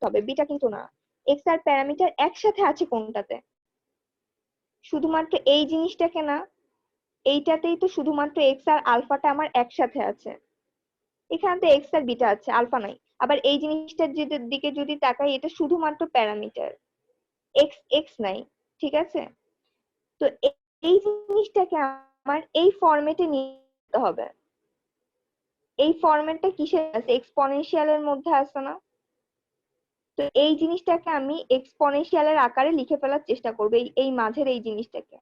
হবে, বিটা কিন্তু না। এক্স আর প্যারামিটার একসাথে আছে কোনটাতে? শুধুমাত্র এই জিনিসটাকে না, এইটাতেই তো শুধুমাত্র এক্স আর আলফাটা আমার একসাথে আছে। এখানে তো এক্স আর বিটা আছে, আলফা নাই। আবার এই জিনিসটার দিকে যদি তাকাই, এটা শুধুমাত্র প্যারামিটার, এক্স এক্স নাই। ঠিক আছে, তো এই জিনিসটাকে আমার এই ফরম্যাটে নিতে হবে। এই ফরম্যাটটা কিসের আছে? এক্সপোনেনশিয়ালের মধ্যে আছে না? তো এই জিনিসটাকে আমি এক্সপোনেনশিয়ালের আকারে লিখে ফেলার চেষ্টা করবো, এই মাঝের এই জিনিসটাকে।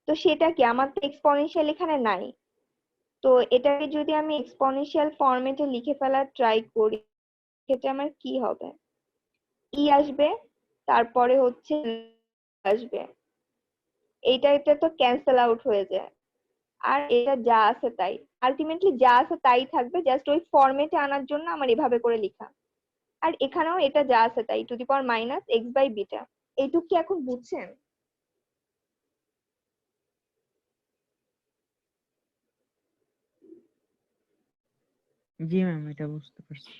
তো সেটা কি, আমার তো এক্সপোনেনশিয়াল এখানে নাই। তো এটাকে যদি আমি এক্সপোনেনশিয়াল ফরম্যাটে লিখে ফেলার ট্রাই করি, সেটা আমার কি হবে? ই আসবে, তারপরে হচ্ছে আসবে, এটা তো ক্যান্সেল আউট হয়ে যায়। আর এটা যা আছে তাই, আলটিমেটলি যা আছে তাই থাকবে, জাস্ট ওই ফরম্যাটে আনার জন্য আমার এভাবে করে লেখা। আর এখানেও এটা যা আছে তাই, to the power minus x by beta. এইটুক কি এখন বুঝছেন? জি ম্যাম, এটা বুঝতে পারছি।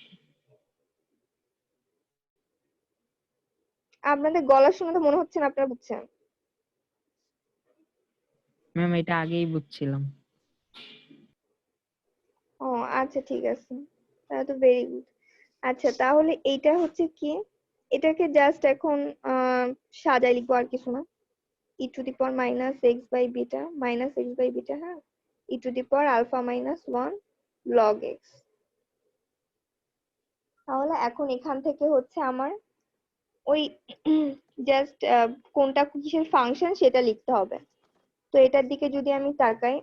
আপনাদের গলা শুনে তো মনে হচ্ছে না আপনারা বুঝছেন। ম্যাম, এটা আগেই বুঝছিলাম। ও আচ্ছা, ঠিক আছে, তাহলে তো ভেরি গুড। আচ্ছা, তাহলে এইটা হচ্ছে কি, এটাকে জাস্ট এখন সাজাই লিখবো, আর কিছু না। E to the power minus x by beta, minus x by beta, হ্যাঁ, e to the power alpha minus one log x. তাহলে এখন এখান থেকে হচ্ছে আমার ওই জাস্ট কোনটা কিসের ফাংশন সেটা লিখতে হবে। তো এটার দিকে যদি আমি তাকাই,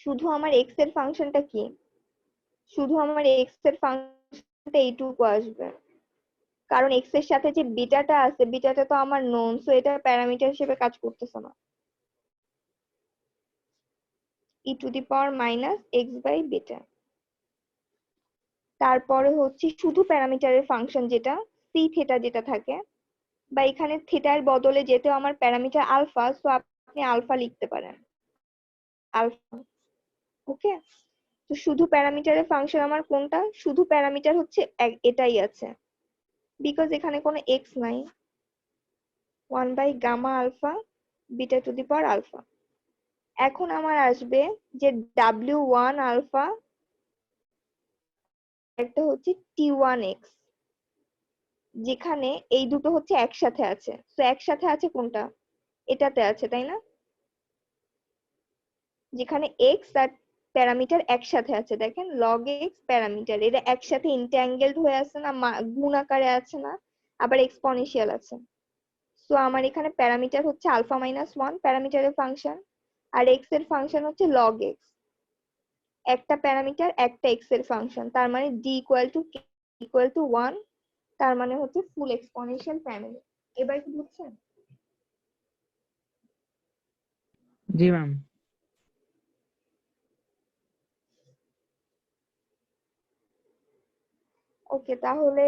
শুধু আমার এক্স এর ফাংশনটা কি? শুধু আমার এক্স এর ফাংশনটা এইটুকু আসবে, কারণ এক্স এর সাথে যে বিটাটা আছে, বিটাটা তো আমার নোন, সো এটা প্যারামিটার হিসেবে কাজ করতেছে না। E to the power minus x by beta. তারপরে হচ্ছে শুধু প্যারামিটারের ফাংশন যেটা সি থেটা যেটা থাকে, বা এখানে থিটার বদলে যেতেও আমার প্যারামিটার আলফা, সো আপনি আলফা লিখতে পারেন, আলফা। ওকে, তো শুধু প্যারামিটারের ফাংশন আমার কোনটা? শুধু প্যারামিটার হচ্ছে এটাই আছে, বিকজ এখানে কোনো এক্স নাই। 1/gamma alpha beta to the power alpha. এখন আমার আসবে যে W1 আলফা, একটা হচ্ছে T1x, যেখানে এই দুটো হচ্ছে একসাথে আছে। তো একসাথে আছে কোনটা? এটাতে আছে, তাই না? যেখানে এক্স আর প্যারামিটার একসাথে আছে, দেখেন লগ এক্স প্যারামিটার, এটা একসাথে ইন্ট্যাঙ্গেলড হয়ে আছে না, গুণ আকারে আছে না, আবার এক্সপোনেনশিয়াল আছে। তো আমার এখানে প্যারামিটার হচ্ছে আলফা মাইনাস ওয়ান, প্যারামিটারের ফাংশন, আর এক্স এর ফাংশন হচ্ছে লগ এক্স। একটা প্যারামিটার একটা এক্স এর ফাংশন, তার মানে d equal to k equal two one, তার মানে হচ্ছে ফুল এক্সপোনেনশিয়াল ফ্যামিলি। এবার কি বুঝছেন? জি ম্যাম। ওকে, তাহলে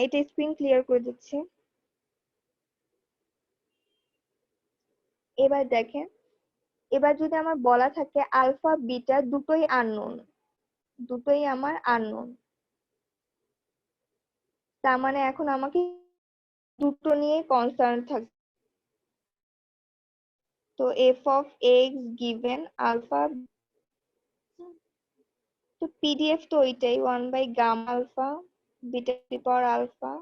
এটা স্ক্রিন ক্লিয়ার করে দিচ্ছি। এবার দেখেন, এবার যদি আমার বলা থাকে আলফা বিটা দুটোই আননোন, দুটোই আমার আননোন, তার মানে এখন আমাকে দুটো নিয়ে কনসার্ন থাকবে। তো f of x given alpha, তো পিডিএফ তো ওইটাই, 1/gamma alpha beta to the power alpha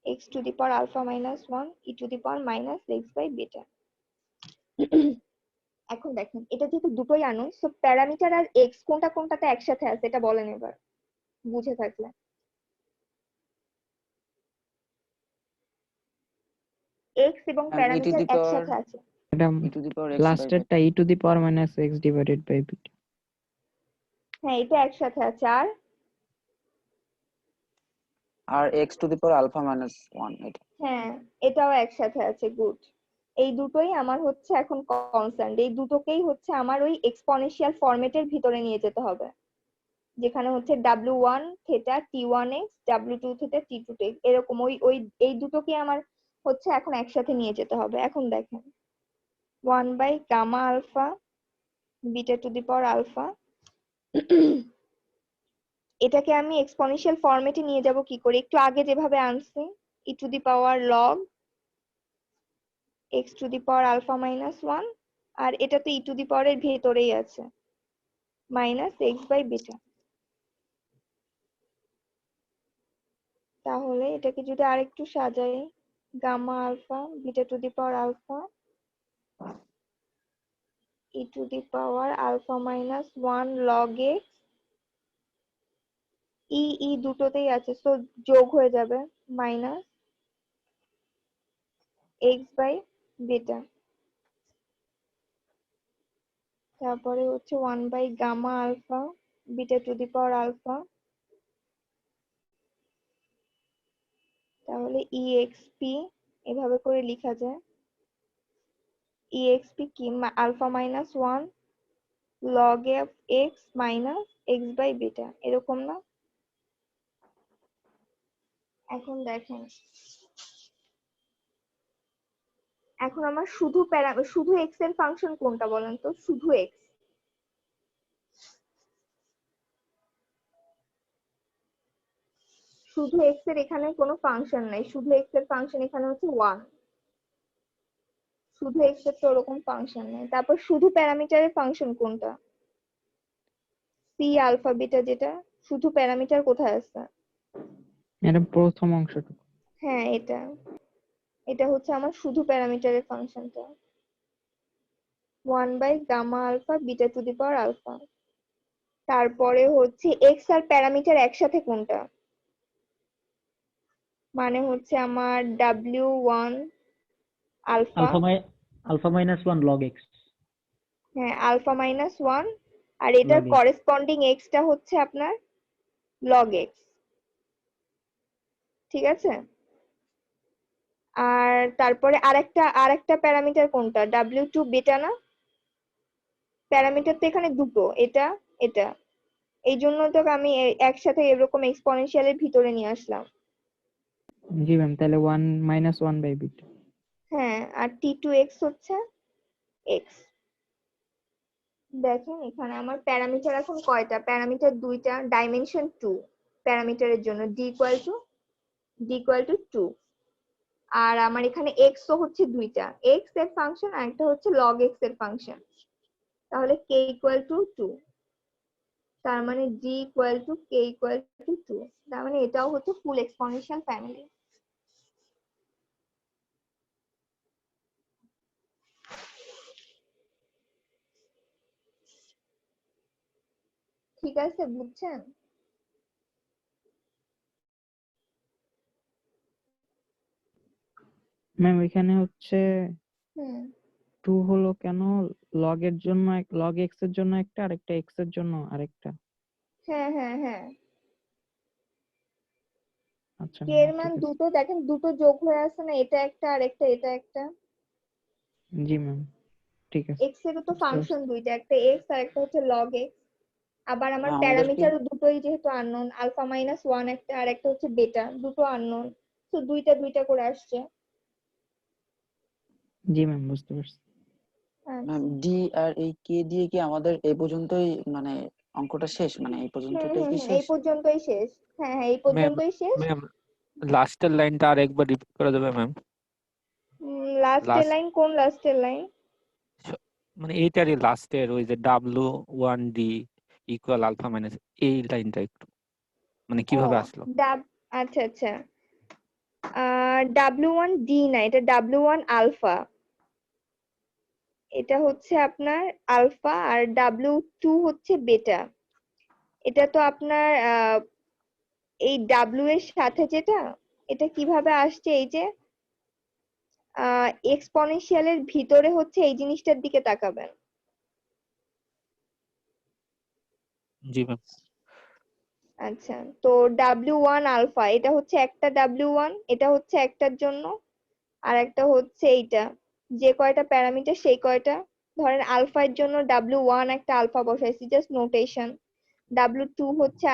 x to the power alpha minus one e to the power minus x by beta. এখন দেখেন, এটা যেহেতু দুটোই আননোন, সো প্যারামিটার আর x কোনটা কোনটাতে একসাথে আছে এটা বলেন এবার, বুঝে থাকলে। এক্স এবং ই টু প্যারামিটার দি পাওয়ার একসাথে আছে। এটা e to the power x by লাস্টেরটা e to the power minus x divided by beta. হ্যাঁ, এটা একসাথে আছে। আর x to the power alpha minus one, এটা হ্যাঁ, এটাও একসাথে আছে, গুড। এই দুটোই আমার হচ্ছে এখন কনস্ট্যান্ট, এই দুটোকেই হচ্ছে আমার ওই এক্সপোনেনশিয়াল ফরম্যাটের ভিতরে নিয়ে যেতে হবে, যেখানে হচ্ছে W1 theta T1x, W2 theta T2x, এরকম ওই ওই এই দুটোকে আমার হচ্ছে এখন একসাথে নিয়ে যেতে হবে। এখন দেখেন, 1/gamma alpha beta to the power alpha এটাকে আমি এক্সপোনেনশিয়াল ফরম্যাটে নিয়ে যাব কি করে, একটু আগে যেভাবে আনছি, e to the power log x to the power alpha minus one, আর এটা তো ই টু দি পাওয়ারের ভেতরেই আছে, মাইনাস এক্স বাই বিটা। তাহলে এটাকে যদি আরেকটু সাজাই, gamma alpha beta to the power alpha e to the power alpha minus one log x, e দুটোতেই আছে, তো যোগ হয়ে যাবে, মাইনাস এক্স বাই বিটা। তারপরে হচ্ছে one by gamma alpha beta to the power alpha, তাহলে ইএক্সপি এভাবে করে লেখা যায়, ইএক্সপি কি alpha minus one log f x minus x by beta, এরকম না? এখন দেখেন, এখন আমার শুধু এক্স এর ফাংশন কোনটা বলেন তো, শুধু এক্স, শুধু এক্স এর এখানে কোনো ফাংশন নাই, শুধু এক্স এর ফাংশন এখানে হচ্ছে ওয়ান, শুধু এক্স এর তো ওরকম ফাংশন নেই। তারপর শুধু প্যারামিটারের ফাংশন কোনটা, সি আলফা বিটা, যেটা শুধু প্যারামিটার কোথায় আছে? এটা প্রথম অংশটুকু। হ্যাঁ, এটা এটা হচ্ছে আমার শুধু প্যারামিটারের ফাংশনটা, one by gamma alpha beta to the power alpha. তারপরে হচ্ছে এক্স আর প্যারামিটার একসাথে কোনটা, মানে হচ্ছে আমার W one alpha, alpha minus one log x. হ্যাঁ আলফা মাইনাস ওয়ান, আর এটার Log x। করেসপন্ডিং এক্সটা হচ্ছে আপনার লগ এক্স, ঠিক আছে? আর তারপরে আরেকটা প্যারামিটার কোনটা, ডাব্লিউ টু বিটা না? প্যারামিটার তো এখানে দুটো, এটা এটা, এই জন্য তো আমি একসাথে এরকম এক্সপোনেনশিয়ালের ভিতরে নিয়ে আসলাম। জি ম্যাম, তাহলে 1 মাইনাস 1 বাই বিটা। হ্যাঁ, আর টি টু এক্স হচ্ছে এক্স। দেখেন এখানে আমার প্যারামিটার এখন কয়টা, প্যারামিটার দুইটা, ডাইমেনশন টু প্যারামিটারের জন্য, ডি ইকুয়াল টু টু, আর আমার এখানে এক্স ও হচ্ছে দুইটা, এক্স এর ফাংশন আর একটা হচ্ছে লগ এক্স এর ফাংশন, তাহলে কে ইকুয়াল টু টু, তার মানে d equal to k equal to two, তার মানে এটাও হচ্ছে ফুল এক্সপোনেনশিয়াল ফ্যামিলি। ঠিক আছে, বুঝছেন? ম্যাম এখানে হচ্ছে হুম, 2 হলো কেন, লগ এর জন্য লগ এক্স এর জন্য একটা, আরেকটা এক্স এর জন্য আরেকটা। হ্যাঁ হ্যাঁ হ্যাঁ, আচ্ছা কে ম্যাম, এর মান ঠিক আছে। দুটো, দেখেন দুটো যোগ হয়ে আছে না, এটা একটা আর একটা এটা একটা, জি ম্যাম, ঠিক আছে, এক্স এরও তো বুঝতে পারছি। ফাংশন দুইটা, একটা এক্স আর একটা হচ্ছে লগ এক্স, আবার আমার আমাদেরকে প্যারামিটারও দুটোই যেহেতু আননোন, আলফা মাইনাস ওয়ান একটা আর একটা হচ্ছে বেটা, দুটো আননোন, তো দুইটা দুইটা করে আসছে। জি ম্যাম, বুঝতে পারছি। আচ্ছা, ডি আর এই কে দিয়ে কি আমাদের এই পর্যন্তই, মানে অঙ্কটা শেষ, মানে এই পর্যন্তটাই কি শেষ? এই পর্যন্তই শেষ। হ্যাঁ হ্যাঁ, এই ম্যাম পর্যন্তই শেষ। ম্যাম লাস্টের লাইনটা আর একবার রিপিট করে দেবে ম্যাম? লাস্টের লাস্ট লাইন কোন লাস্টের লাইন? মানে এইটারই লাস্টের ওই যে W1D ইকুয়াল আলফা মাইনাস, এই লাইনটা একটু মানে ও কিভাবে আসলো? ডাব, আচ্ছা আচ্ছা, ডাব্লিউ ওয়ান ডি না, এটা ডাব্লিউ ওয়ান আলফা, এটা হচ্ছে আপনার আলফা, আর ডাব্লিউ টু হচ্ছে বেটা। এটা তো আপনার এই ডাব্লিউ এর সাথে যেটা, এটা কিভাবে আসছে, এই যে এক্সপোনেনশিয়ালের ভিতরে হচ্ছে এই জিনিসটার দিকে তাকাবেন, জি ম্যাম। আচ্ছা, তো ডাব্লিউ ওয়ান আলফা এটা হচ্ছে একটা ডাব্লিউ ওয়ান, এটা হচ্ছে একটার জন্য, আর একটা হচ্ছে এইটা, যে কয়টা প্যারামিটার সেই কয়টা, ধরেন আলফা এর জন্য ডাব্লিউ ওয়ান একটা আলফা বসাইছি, জাস্ট নোটেশন, ডাব্লিউ টু হচ্ছে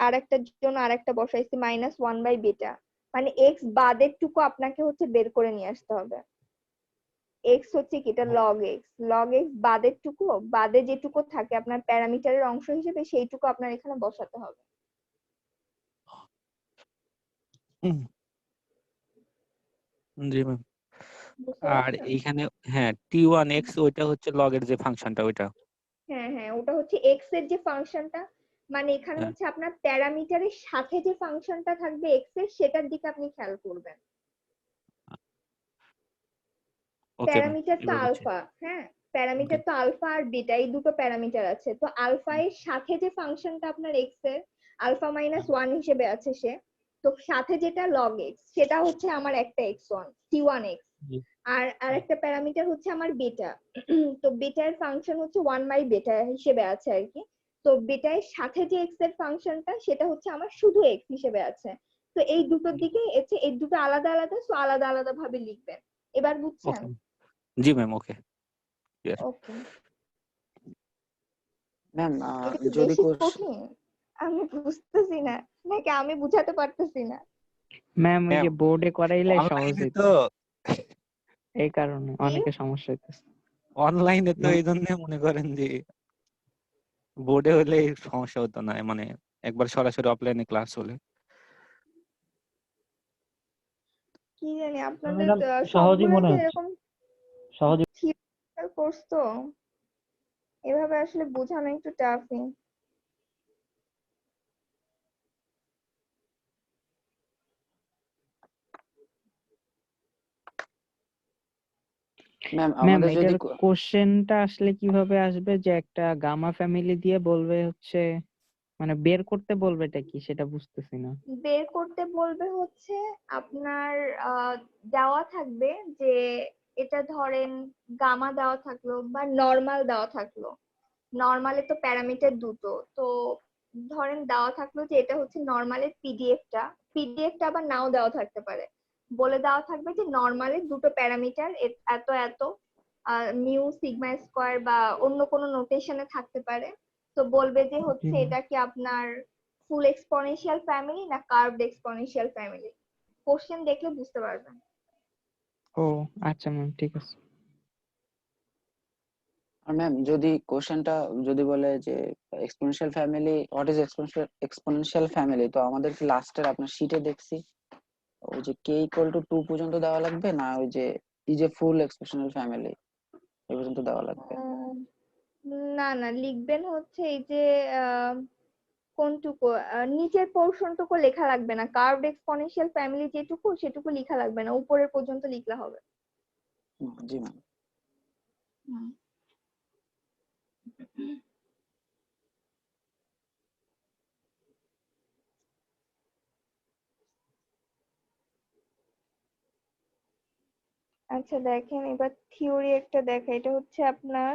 আরেকটার জন্য আরেকটা বসাইছি মাইনাস ওয়ান বাই বিটা, মানে এক্স বাদের টুকু আপনাকে হচ্ছে বের করে নিয়ে আসতে হবে। এক্স হচ্ছে কি, এটা লগ এক্স বাদের টুকু, বাদে যেটুকু থাকে আপনার প্যারামিটারের অংশ হিসেবে সেইটুকু আপনার এখানে বসাতে হবে। জি ম্যাম। বুঝতে আর পারছেন? এইখানে হ্যাঁ T1x ওইটা হচ্ছে লগের যে ফাংশনটা ওইটা। হ্যাঁ হ্যাঁ, ওটা হচ্ছে এক্স এর যে ফাংশনটা, মানে এখানে হ্যাঁ হচ্ছে আপনার প্যারামিটারের সাথে যে ফাংশনটা থাকবে এক্স এর, সেটার দিকে আপনি খেয়াল করবেন। ওকে ম্যাম, প্যারামিটার তো এবার বুঝছি। আলফা, হ্যাঁ, ওকে প্যারামিটার তো আলফা আর বিটা, এই দুটো প্যারামিটার আছে। তো আলফা এর সাথে যে ফাংশনটা আপনার এক্স এর, আলফা মাইনাস ওয়ান হিসেবে আছে সে, তো সাথে যেটা লগ এক্স, সেটা হচ্ছে আমার একটা এক্স ওয়ান, T1x। জি আর আরেকটা প্যারামিটার হচ্ছে আমার বেটা। তো বেটার ফাংশন হচ্ছে ওয়ান বাই বেটা হিসেবে আছে আর কি। তো বেটার সাথে যে এক্স এর ফাংশনটা, সেটা হচ্ছে আমার শুধু এক্স হিসেবে আছে। তো এই দুটোর দিকে এসে এই দুটো আলাদা আলাদা, তো আলাদা আলাদা ভাবে লিখবেন। এবার বুঝছেন? ওকে জি ম্যাম, ওকে ক্লিয়ার। ওকে। ম্যাম এটা কি যদি বেশি কঠিন? আমি বুঝতেছি না, নাকি আমি বুঝাতে পারতেছি না? ম্যাম ওই যে ম্যাম বোর্ডে করাইলে সহজ অনলাইনে হইতো, তো এই কারণে কি? অনেকে সমস্যা হইতেছে। অনলাইনে তো ম্যাম এই জন্য মনে করেন যে বোর্ডে হলে এই সমস্যা হতো না, মানে একবার সরাসরি অফলাইনে ক্লাস হলে। কি জানি আপনাদের ম্যাডাম সহজই সবগুলোই মনে তো হচ্ছে, এরকম সহজে। থিওরিক্যাল কোর্স, তো এভাবে আসলে বোঝানো একটু টাফই। ম্যাম ম্যাম আমাদের যদি এটার কোশ্চেনটা আসলে কিভাবে আসবে, যে একটা গামা ফ্যামিলি দিয়ে বলবে হচ্ছে, মানে বের করতে বলবে এটা কি সেটা বুঝতেছি না। বের করতে বলবে হচ্ছে আপনার দেওয়া থাকবে যে, এটা ধরেন গামা দেওয়া থাকলো বা নর্মাল দেওয়া থাকলো। নর্মালে তো প্যারামিটার দুটো, তো ধরেন দেওয়া থাকলো যে এটা হচ্ছে নর্মালের পিডিএফটা আবার নাও দেওয়া থাকতে পারে। বলে দেওয়া থাকবে যে নর্মালের দুটো প্যারামিটার এত এত, মিউ সিগমা স্কোয়ার বা অন্য কোনো নোটেশনে থাকতে পারে। তো বলবে যে হচ্ছে এটা কি আপনার ফুল এক্সপোনেনশিয়াল ফ্যামিলি না কার্ভড এক্সপোনেনশিয়াল ফ্যামিলি। কোশ্চেন দেখলে বুঝতে পারবেন। ও আচ্ছা ম্যাম, ঠিক আছে। আর ম্যাম যদি কোশ্চেনটা যদি বলে যে exponential family, what is exponential family, তো আমাদের কি লাস্টের আপনার শীটে দেখছি ওই যে কে ইকুয়াল টু 2 পর্যন্ত দেওয়া লাগবে, না ওই যে এই যে ফুল এক্সপোনেনশিয়াল ফ্যামিলি এই পর্যন্ত দেওয়া লাগবে? উম, না না, লিখবেন হচ্ছে এই যে কোনটুকু নিচের পোর্শনটুকু লেখা লাগবে না, কার্ভড এক্সপোনেনশিয়াল ফ্যামিলি যেটুকু সেটুকু লেখা লাগবে না, উপরের পর্যন্ত লিখলে হবে। জি ম্যাম। হুম। আচ্ছা দেখেন, এবার থিওরি একটা দেখা, এটা হচ্ছে আপনার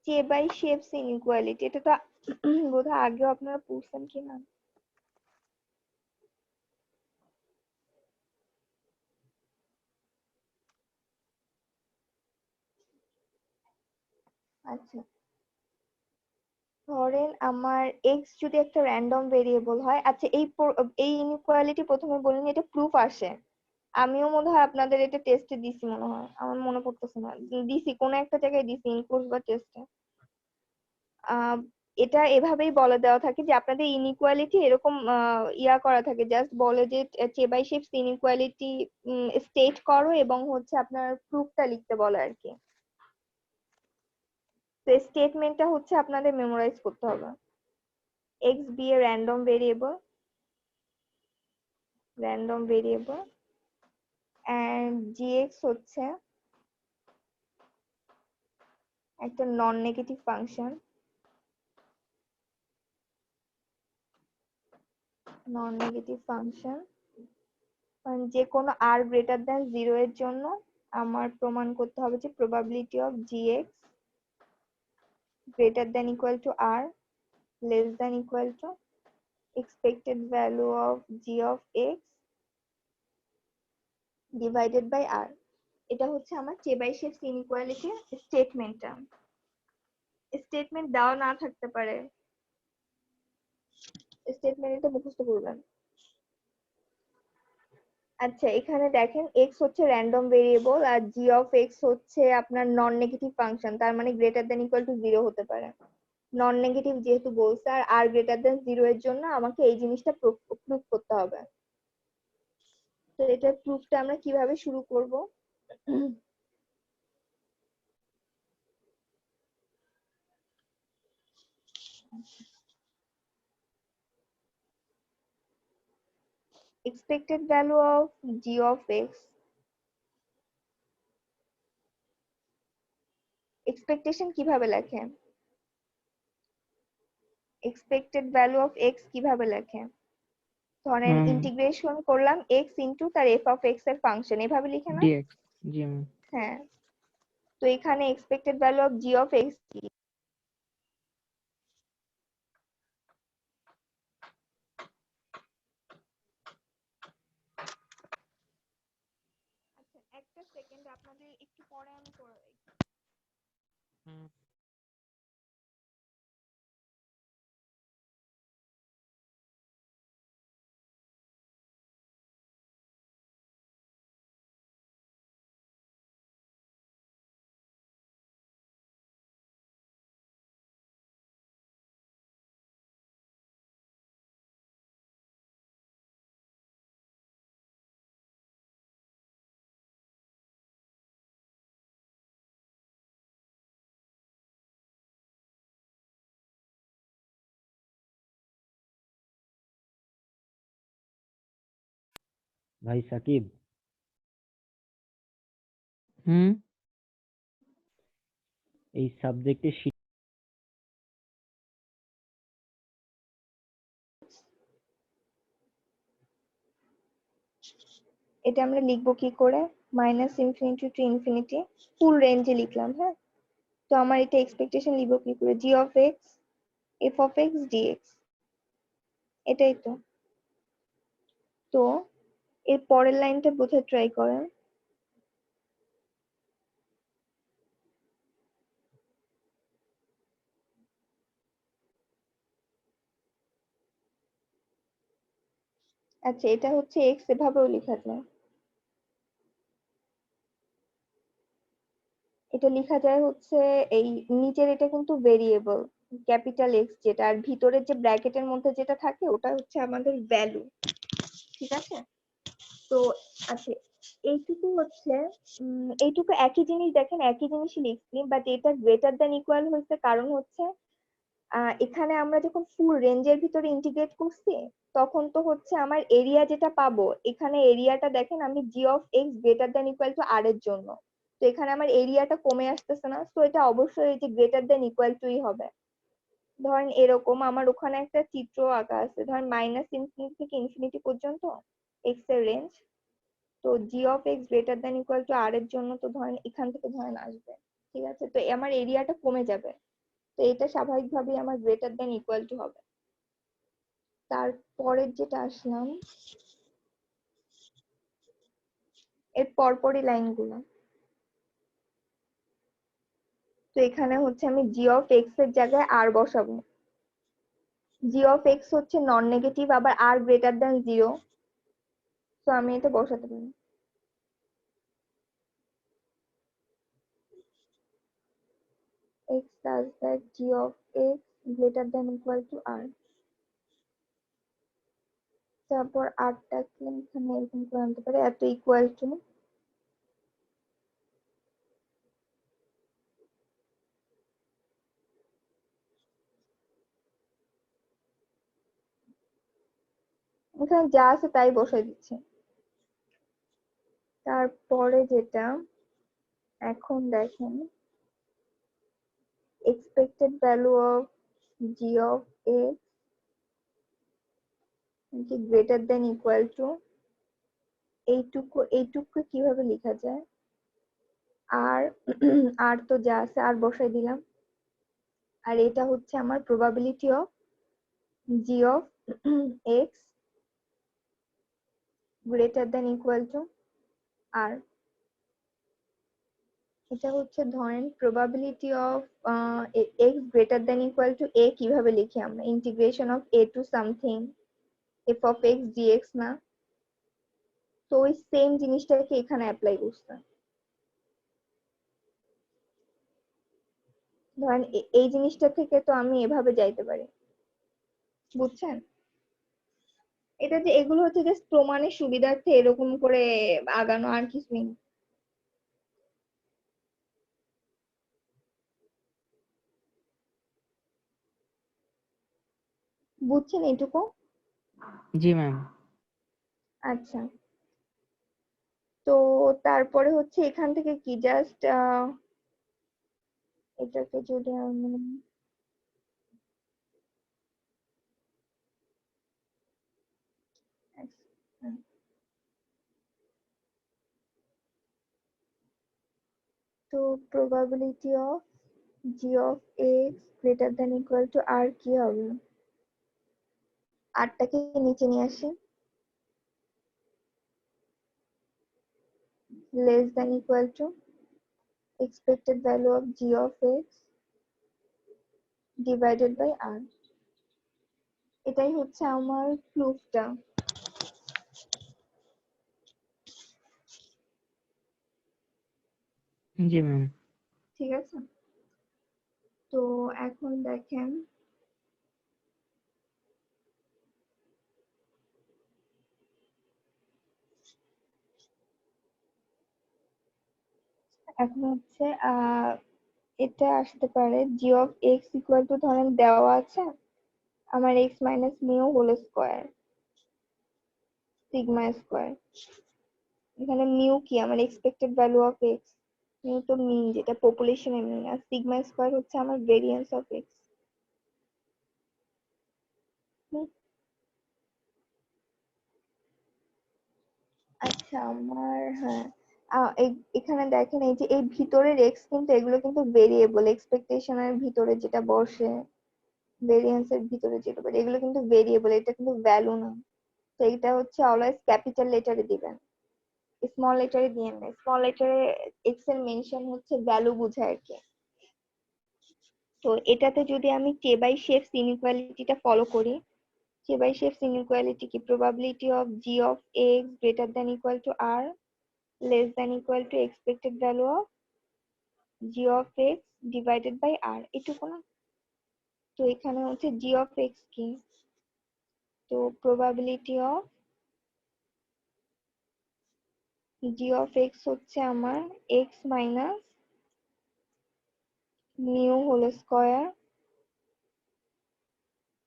চেবাই-শেপস ইনইকুয়ালিটি। এটা তো বোধহয় আগেও আপনারা পড়ছেন কিনা। আচ্ছা, ধরেন আমার এক্স যদি একটা র্যান্ডম ভেরিয়েবল হয়। আচ্ছা, এই ইনইকুয়ালিটি প্রথমে বললেন এটা প্রুফ আসে, আমিও মনে হয় আপনাদের এটা টেস্টে দিছি, মনে হয় আমার মনে পড়তেছে না, দিছি কোনো একটা জায়গায় দিছি, ইনকোর্স বা টেস্টে। এটা এভাবেই বলে দেওয়া থাকে যে আপনাদের ইনইকুয়ালিটি এরকম ইয়া করা থাকে, জাস্ট বলে যে চেবাই-শেপস ইনইকুয়ালিটি স্টেট করো এবং হচ্ছে আপনার প্রুফটা লিখতে বলে আর কি। তো স্টেটমেন্টটা হচ্ছে আপনাদের মেমোরাইজ করতে হবে। X be a random variable and g x হচ্ছে একটা নন নেগেটিভ ফাংশন, যে কোনো আর গ্রেটার দ্যান 0 এর জন্য আমার প্রমাণ করতে হবে যে probability of g x greater than equal to R, less than equal to expected value of g of x divided by r। এটা হচ্ছে আমার চেবাই-শেপস ইনইকুয়ালিটির স্টেটমেন্টটা। স্টেটমেন্ট দেওয়া না থাকতে পারে, স্টেটমেন্ট এটা মুখস্থ করবেন। আচ্ছা, এখানে দেখেন এক্স হচ্ছে র্যান্ডম ভেরিয়েবল আর জি অফ এক্স হচ্ছে আপনার নন নেগেটিভ ফাংশন, তার মানে গ্রেটার দ্যান ইকুয়াল টু 0 হতে পারে। নন নেগেটিভ যেহেতু বলছে, আর আর গ্রেটার দেন 0 এর জন্য আমাকে এই জিনিসটা প্রুফ করতে হবে। তো এটার প্রুফটা আমরা কিভাবে শুরু করব? expected value of g of x, expectation কিভাবে লেখে? expected value of x কিভাবে লেখে? ধরেন ইন্টিগ্রেশন করলাম x ইনটু তার f of x এর ফাংশন, এভাবে লিখে না? ডিএক্স, জি ম্যাম। হ্যাঁ, তো এখানে expected value of g of x কি? আচ্ছা একটা সেকেন্ড, আপনাদের একটু পরে আমি করে হুম। ভাই সাকিব, হুম। এই সাবজেক্টে এটা আমরা লিখবো কি করে? মাইনাস ইনফিনিটি টু ইনফিনিটি ফুল রেঞ্জে লিখলাম, হ্যাঁ। তো আমার এটা এক্সপেকটেশন লিখবো কি করে? G of x f of x d x, এটাই তো। তো এর পরের লাইনটা বোঝার ট্রাই করেন। আচ্ছা এটা হচ্ছে এক্স, এভাবেও লেখা যায়। এটা লেখা যায় হচ্ছে এই নিচের এটা কিন্তু ভেরিয়েবল ক্যাপিটাল এক্স যেটা, আর ভিতরের যে ব্র্যাকেটের মধ্যে যেটা থাকে ওটা হচ্ছে আমাদের ভ্যালু, ঠিক আছে? তো আচ্ছা এইটুকু হচ্ছে এইটুকু একই জিনিস, দেখেন একই জিনিসই লিখছি, বাট এটা গ্রেটার দ্যান ইকুয়াল হয়েছে কারণ হচ্ছে এখানে আমরা যখন ফুল রেঞ্জের ভিতরে ইন্টিগ্রেট করছি তখন তো হচ্ছে আমার এরিয়া যেটা পাবো, এখানে এরিয়াটা দেখেন আমি g of x greater than equal to r এর জন্য, তো এখানে আমার এরিয়াটা কমে আসতেছে না, তো এটা অবশ্যই এই যে গ্রেটার দ্যান ইকুয়াল টুই হবে। ধরেন এরকম আমার ওখানে একটা চিত্র আঁকা আছে, ধরেন মাইনাস ইনফিনিটি থেকে ইনফিনিটি পর্যন্ত এক্স এর রেঞ্জ, তো g of x greater than equal to r এর জন্য তো ধরেন এখান থেকে ধরেন আসবে, ঠিক আছে? তো আমার এরিয়াটা কমে যাবে, তো এটা স্বাভাবিকভাবেই আমার গ্রেটার দ্যান ইকুয়াল টু হবে। তারপরের যেটা আসলাম, এর পরপরই লাইনগুলো, তো এখানে হচ্ছে আমি জি অফ এক্স এর জায়গায় আর বসাবো। জি অফ এক্স হচ্ছে নন নেগেটিভ, আবার আর গ্রেটার দ্যান 0, তো আমি এটা বসাতে পারি। x such that g of x greater than equal to r, তারপর আরটাকে এখানে এরকম করে আনতে পারি, এত ইকুয়াল টু এখানে যা আছে তাই বসাই দিচ্ছি। তারপরে যেটা এখন দেখেন expected value of g of x greater than equal to এইটুকু কিভাবে লেখা যায়? আর আর তো যা আছে আর বসাই দিলাম, আর এটা হচ্ছে আমার probability of g of x greater than equal to r, এটা হচ্ছে ধরেন probability of x greater than equal to a কিভাবে লিখি আমরা? Integration of a to something f of x d x না? তো ওই সেম জিনিসটাকে এখানে অ্যাপ্লাই করছে। ধরেন এই জিনিসটা থেকে তো আমি এভাবে যাইতে পারি, বুঝছেন? এটা যে এগুলো হচ্ছে জাস্ট প্রমাণের সুবিধার্থে এরকম করে আগানো, আর কিছুই না। বুঝছেন এইটুকু? জি ম্যাম। আচ্ছা, তো তারপরে হচ্ছে এখান থেকে কি জাস্ট এটাকে যদি আমি তো probability of g of x greater than equal to r কি হবে? আরটাকে নিচে নিয়ে আসি, less than equal to expected value of g of x divided by r। এটাই হচ্ছে আমার প্রুফটা। জি ম্যাম। ঠিক আছে, তো এখন দেখেন এখন হচ্ছে এটা আসতে পারে g of x equal to, ধরেন দেওয়া আছে আমার x minus mu whole square sigma square. এখানে মিউ কি? আমার expected value of x. Mu তো মিন, যেটা পপুলেশনের মিন, আর সিগমা স্কোয়ার হচ্ছে আমার ভেরিয়েন্স অফ এক্স। আচ্ছা আমার, হ্যাঁ, এখানে দেখেন এই যে এই ভিতরের এক্স, কিন্তু এগুলো কিন্তু ভেরিয়েবল। এক্সপেকটেশনের ভিতরে যেটা বসে, ভেরিয়েন্স এর ভিতরে যেটা বসে, এগুলো কিন্তু ভেরিয়েবল, এটা কিন্তু ভ্যালু না। তো এটা হচ্ছে অলওয়েজ ক্যাপিটাল লেটারে দিবেন, স্মল লেটারে দিয়েন না। স্মল লেটারে এক্স এর মেনশন হচ্ছে ভ্যালু বোঝায় আর কি। তো এটাতে যদি আমি চেবাইশেভস ইনইকুয়ালিটিটা ফলো করি, চেবাইশেভস ইনইকুয়ালিটি কি? Probability of g of x greater than equal to R less than equal to expected value of g of x divided by r, এটুকু না? তো এখানে হচ্ছে জি অফ এক্স কি? তো probability of g of x হচ্ছে আমার x minus mu whole square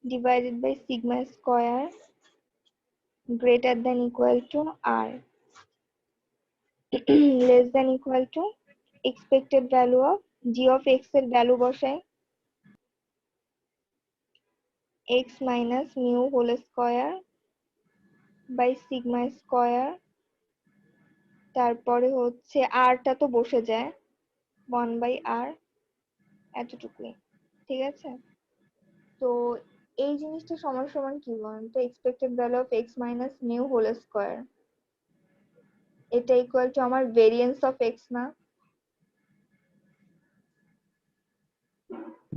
divided by sigma square greater than equal to r less than equal to expected value of g of x এর value বসাই x minus mu whole square by sigma square, তারপরে হচ্ছে r টা তো বসে যায় 1 by r, এতটুকুই। ঠিক আছে, তো এই জিনিসটা সমান সমান কি বলেন তো? Expected value of x minus mu whole square, এটা ইকুয়াল টু আমার ভেরিয়েন্স অফ x না?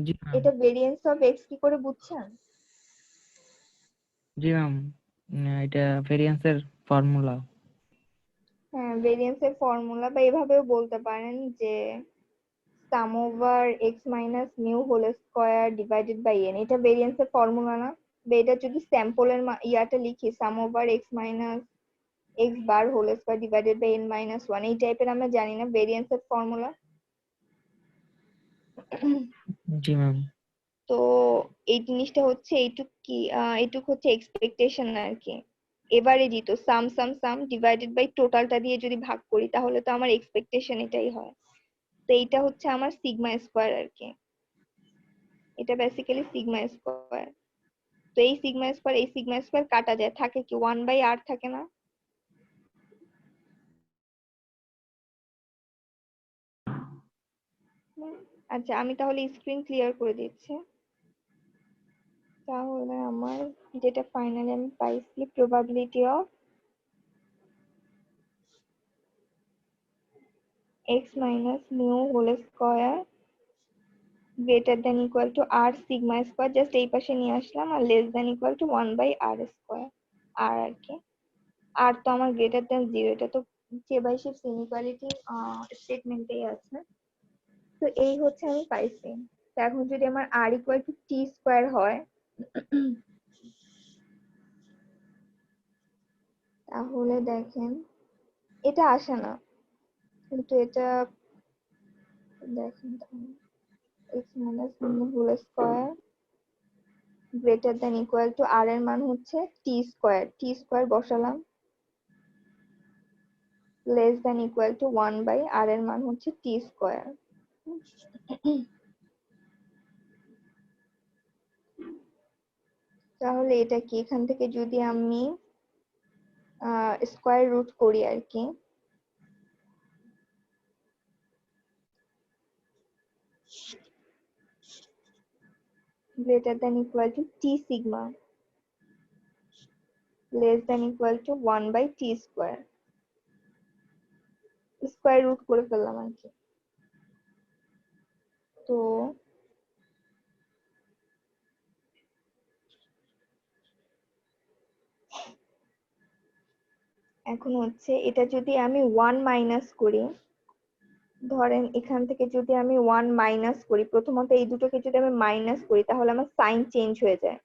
জি ম্যাম। এটা ভেরিয়েন্স অফ এক্স কি করে বুঝছেন? জি ম্যাম, এটা ভেরিয়েন্সের ফর্মুলা। হ্যাঁ, ভেরিয়েন্স এর ফর্মুলা, বা এভাবেও বলতে পারেন যে sum over x minus mu whole square divided by n, এটা ভেরিয়েন্স এর ফর্মুলা না? বা এটা যদি স্যাম্পলের ইয়াটা লিখি, sum over x minus x bar whole square divided by n minus one, এই টাইপের, আমরা জানি না ভেরিয়েন্স এর ফর্মুলা? জি ম্যাম। তো এই জিনিসটা হচ্ছে এইটুক কি, এইটুক হচ্ছে এক্সপেকটেশন আর কি। এবারে তো সাম সাম সাম ডিভাইডেড বাই টোটালটা দিয়ে যদি ভাগ করি, তাহলে তো আমার এক্সপেকটেশন এটাই হয়। তো এইটা হচ্ছে আমার সিগমা স্কোয়ার আর কি। এটা বেসিক্যালি সিগমা স্কোয়ার। তো এই সিগমা স্কোয়ার এই সিগমা স্কোয়ার কাটা যায়, থাকে কি 1 বাই আর থাকে না? আচ্ছা, আমি তাহলে স্ক্রিন ক্লিয়ার করে দিচ্ছি। তাহলে আমার যেটা ফাইনালি আমি পাইছি, probability of x minus mu whole square greater than equal to r sigma square, just এই পাশে নিয়ে আসলাম, আর less than equal to 1 by r square, r আর কি। আর তো আমার গ্রেটার দ্যান 0, এটা তো চেবাইশেভস ইনইকুয়ালিটি স্টেটমেন্টেই আছে। তো এই হচ্ছে আমি পাইছি। তো এখন যদি আমার r equal to t square হয় তাহলে দেখেন এটা আসে না, কিন্তু এটা দেখেন x minus whole square greater than equal to r এর মান হচ্ছে টি স্কোয়ার বসালাম less than equal to 1/r এর মান হচ্ছে টি স্কোয়ার। তাহলে এটা কি, এখান থেকে যদি আমি স্কোয়ার রুট করি আর কি, greater than equal to t sigma less than equal to 1/t square, square root করে ফেললাম আর কি। তো এখন হচ্ছে এটা যদি আমি 1 মাইনাস করি, ধরেন এখান থেকে যদি আমি 1 মাইনাস করি, প্রথমত এই দুটোকে যদি আমি মাইনাস করি তাহলে আমার সাইন চেঞ্জ হয়ে যায়,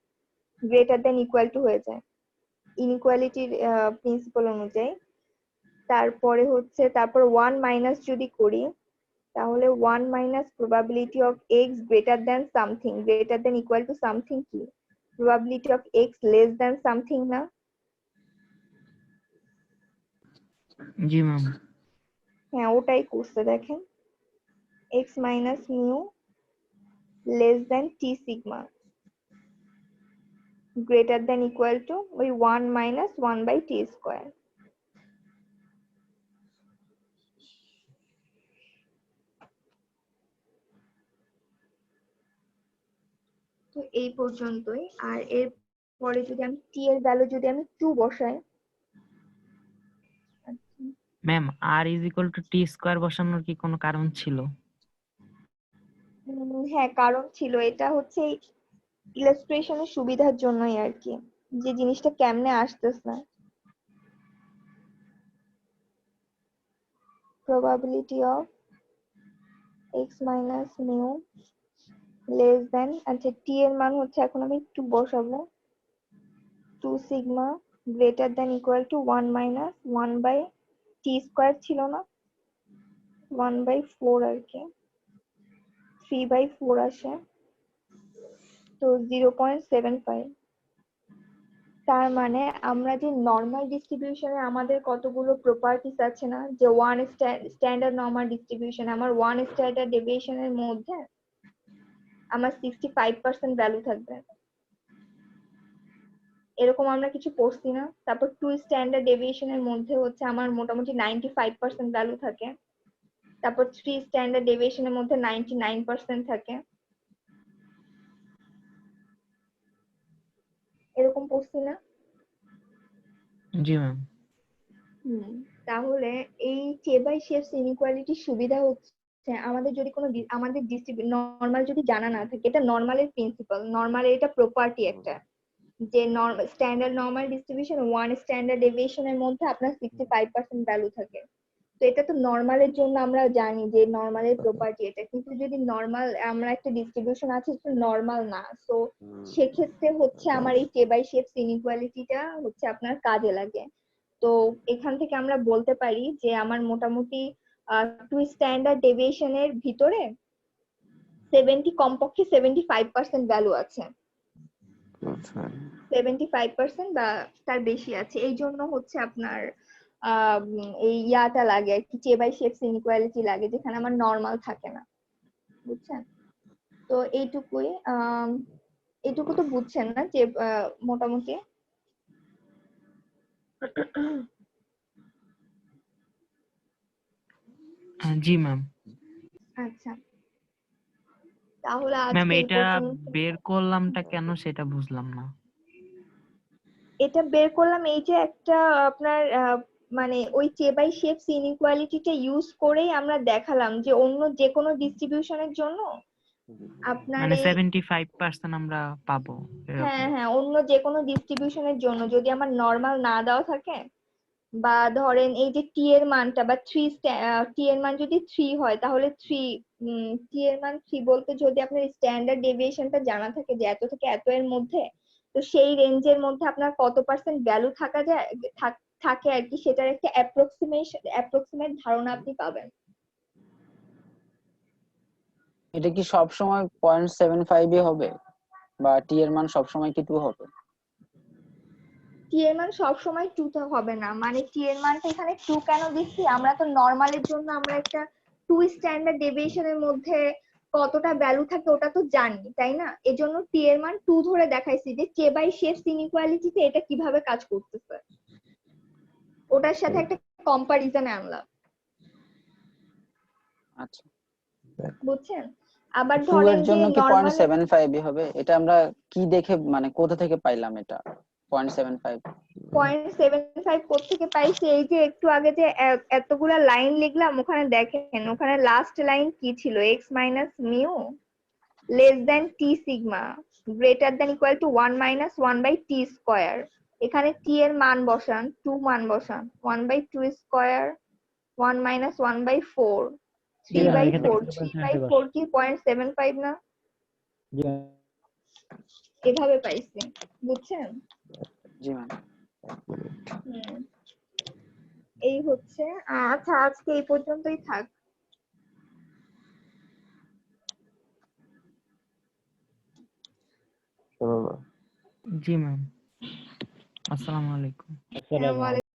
গ্রেটার দেন ইকুয়াল টু হয়ে যায় ইনইকুয়ালিটির প্রিন্সিপাল অনুযায়ী। তারপরে হচ্ছে তারপর 1 মাইনাস যদি করি তাহলে 1 minus probability of x greater than something greater than equal to something কি, probability of x less than something না? জি ম্যাম। হ্যাঁ ওটাই করছে দেখেন, x minus mu less than t sigma greater than equal to ওই 1 মাইনাস 1/t স্কোয়ার। তো এই পর্যন্তই। আর এর পরে যদি আমি টি এর ভ্যালু যদি আমি 2 বসাই, ma'am r is equal to t square বসানোর কি কোনো কারণ ছিল? হ্যাঁ কারণ ছিল, এটা হচ্ছে ইলাস্ট্রেশনের সুবিধার জন্যই আর কি, যে জিনিসটা কেমনে আসতেছে। probability of x minus mu less than, আচ্ছা t এর মান হচ্ছে এখন আমি 2 বসাবো, 2 sigma greater than equal to 1 minus 1/t square ছিল না, 1/4 আর কি, 3/4 আসে, তো 0.75। তার মানে আমরা যে নর্মাল ডিস্ট্রিবিউশনে আমাদের কতগুলো প্রপার্টিস আছে না, যে ওয়ান স্ট্যান্ডার্ড নর্মাল ডিস্ট্রিবিউশন, আমার ওয়ান স্ট্যান্ডার্ড ডেভিয়েশনের মধ্যে আমার 65% ভ্যালু থাকবে, এরকম আমরা কিছু পড়ছি না। তারপর টু স্ট্যান্ডার্ড ডেভিয়েশনের মধ্যে হচ্ছে আমার মোটামুটি 95% ভ্যালু থাকে, তারপর থ্রি স্ট্যান্ডার্ড ডেভিয়েশনের মধ্যে 99% থাকে, এরকম পড়ছি না? জি ম্যাম। তাহলে এই চেবাই শেপস ইনইকুয়ালিটির সুবিধা হচ্ছে আমাদের যদি কোনো আমাদের নর্মাল যদি জানা না থাকে, এটা নর্মালের প্রিন্সিপাল, নর্মালের এটা প্রপার্টি একটা, যে standard normal distribution one standard ডেভিয়েশনের মধ্যে আপনার 65% ভ্যালু থাকে। তো এটা তো নর্মালের জন্য আমরা জানি যে নর্মালের প্রপার্টি এটা, কিন্তু যদি নর্মাল আমরা একটা ডিস্ট্রিবিউশন আছে সেটা নর্মাল না, তো সেক্ষেত্রে হচ্ছে আমার এই চেবাই শেপস ইনইকুয়ালিটিটা হচ্ছে আপনার কাজে লাগে। তো এখান থেকে আমরা বলতে পারি যে আমার মোটামুটি টু স্ট্যান্ডার্ড ডেভিয়েশনের ভিতরে কমপক্ষে 75% ভ্যালু আছে, 75% বা তার বেশি আছে, এই জন্য হচ্ছে আপনার এই ইয়াটা লাগে আর কি, চেবাই শেপস ইনইকুয়ালিটি লাগে, যেখানে আমার নর্মাল থাকে না, বুঝছেন? তো এইটুকুই, এইটুকু তো বুঝছেন না যে মোটামুটি। জি ম্যাম। আচ্ছা তাহলে ম্যাম আজকে এই এটা পর্যন্ত। বের করলামটা কেন সেটা বুঝলাম না। এটা বের করলাম এই যে একটা আপনার মানে ওই চেবাই শেপস ইনইকুয়ালিটিটা ইউজ করেই আমরা দেখালাম যে অন্য যে কোনো ডিস্ট্রিবিউশনের জন্য আপনার মানে এই 75% আমরা পাবো এরকম। হ্যাঁ হ্যাঁ অন্য যে কোনো ডিস্ট্রিবিউশনের জন্য যদি আমার নর্মাল না দেওয়া থাকে, বা ধরেন এই যে টি এর মানটা বা টি এর মান যদি 3 হয় তাহলে 3 টি এর মান 3 বলতে যদি আপনার স্ট্যান্ডার্ড ডেভিয়েশনটা জানা থাকে যে এত থেকে এত এর মধ্যে, তো সেই রেঞ্জের মধ্যে আপনার কত পার্সেন্ট ভ্যালু থাকা যায় থাকে আর কি, সেটার একটা অ্যাপ্রক্সিমেট ধারণা আপনি পাবেন। এটা কি সব সময় 0.75 হবে, বা টি এর মান সব সময় কি 2 হবে? টি এর মান সবসময় 2 তে হবে না, মানে টি এর মানটা এখানে 2 কেন দিচ্ছি, আমরা তো নরমালের জন্য আমরা একটা 2 স্ট্যান্ডার্ড ডেভিয়েশনের মধ্যে কতটা ভ্যালু থাকে ওটা তো জানি, তাই না? এজন্য টি এর মান 2 ধরে দেখাইছি যে কে বাই শেপস ইনইকুয়ালিটিতে এটা কিভাবে কাজ করতেছে, ওটার সাথে একটা কম্পারিজনে আনলাম, আচ্ছা, বুঝছেন? আবার 2 ধরেন এর যে জন্য কি নরমাল 0.75 হবে? এটা আমরা কি দেখে মানে কোথা থেকে পাইলাম এটা 0.75? 0.75 কোত্থেকে পাইছি, এই যে একটু আগে যে এতগুলা লাইন লিখলাম ওখানে দেখেন, ওখানে লাস্ট লাইন কি ছিল, x minus mu less than t sigma greater than equal to 1 minus 1 by t square. এখানে টি এর মান বসান, 2 মান বসান, 1 বাই 2 স্কোয়ার 1 মাইনাস 1 বাই 4 জি 3 ম্যাম, বাই এখানে 4 কিন্তু 3 percentage বাই বসে। 4 কি 0.75 না? জি ম্যাম। এভাবে পাইছি, বুঝছেন? জি ম্যাম। হুম, এই হচ্ছে। আচ্ছা, আজকে এই পর্যন্তই থাক। জি ম্যাম, আসসালামু আলাইকুম। আসসালামু আলাইকুম।